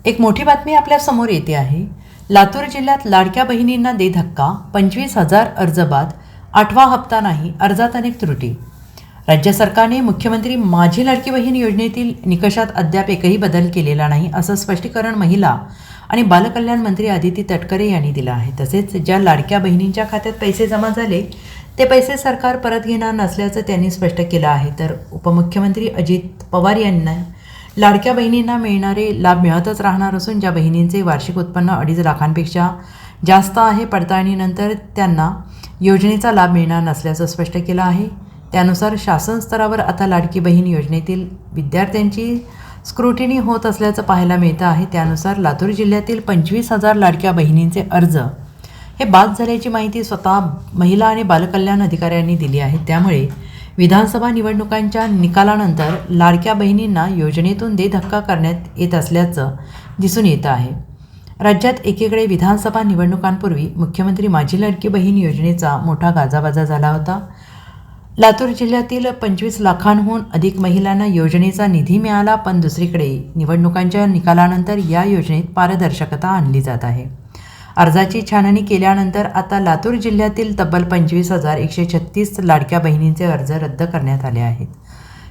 एक मोठी बातमी आपल्या समोर येते आहे. लातूर जिल्ह्यात लाडक्या बहिणींना दे धक्का, 25,000 अर्ज बाद, 8वा हप्ता नाही, अर्जात अनेक त्रुटी. राज्य सरकारने मुख्यमंत्री माझी लाडकी बहीण योजनेतील निकषात अद्याप एकही बदल केलेला नाही, असं स्पष्टीकरण महिला आणि बालकल्याण मंत्री आदिती तटकरे यांनी दिलं आहे. तसेच ज्या लाडक्या बहिणींच्या खात्यात पैसे जमा झाले ते पैसे सरकार परत घेणार नसल्याचं त्यांनी स्पष्ट केलं आहे. तर उपमुख्यमंत्री अजित पवार यांना लाडक्या बहिणींना मिळणारे लाभ मिळतच राहणार असून ज्या बहिणींचे वार्षिक उत्पन्न 2.5 लाखांपेक्षा जास्त आहे, पडताळणीनंतर त्यांना योजनेचा लाभ मिळणार नसल्याचं स्पष्ट केलं आहे. त्यानुसार शासन स्तरावर आता लाडकी बहीण योजनेतील विद्यार्थ्यांची स्क्रुटिनी होत असल्याचं पाहायला मिळतं आहे. त्यानुसार लातूर जिल्ह्यातील 25,000 लाडक्या बहिणींचे अर्ज हे बाद झाल्याची माहिती स्वतः महिला आणि बालकल्याण अधिकाऱ्यांनी दिली आहे. त्यामुळे विधानसभा निवडणुकांच्या निकालानंतर लाडक्या बहिणींना योजनेतून दे धक्का करण्यात येत असल्याचं दिसून येतं आहे. राज्यात एकीकडे विधानसभा निवडणुकांपूर्वी मुख्यमंत्री माझी लाडकी बहीण योजनेचा मोठा गाजावाजा झाला होता. लातूर जिल्ह्यातील 25 लाखांहून अधिक महिलांना योजनेचा निधी मिळाला. पण दुसरीकडे निवडणुकांच्या निकालानंतर या योजनेत पारदर्शकता आणली जात आहे. अर्जाची छाननी केल्यानंतर आता लातूर जिल्ह्यातील तब्बल 25,136 लाडक्या बहिणींचे अर्ज रद्द करण्यात आले आहेत.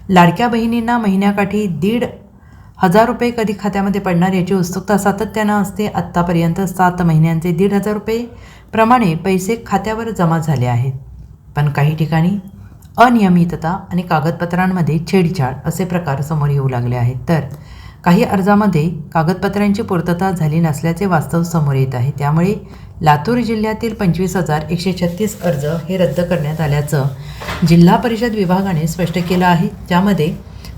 लाडक्या बहिणींना महिन्याकाठी 1,500 रुपये कधी खात्यामध्ये पडणार याची उत्सुकता सातत्यानं असते. आत्तापर्यंत 7 महिन्यांचे 1,500 रुपये प्रमाणे पैसे खात्यावर जमा झाले आहेत. पण काही ठिकाणी अनियमितता आणि कागदपत्रांमध्ये छेडछाड असे प्रकार समोर येऊ लागले आहेत. तर काही अर्जामध्ये कागदपत्रांची पूर्तता झाली नसल्याचे वास्तव समोर येत आहे. त्यामुळे लातूर जिल्ह्यातील 25,136 अर्ज हे रद्द करण्यात आल्याचं जिल्हा परिषद विभागाने स्पष्ट केलं आहे. ज्यामध्ये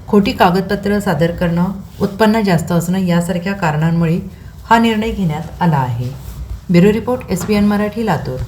खोटी कागदपत्र सादर करणं, उत्पन्न जास्त असणं यासारख्या कारणांमुळे हा निर्णय घेण्यात आला आहे. Bureau report, SBN Marathi, Latur.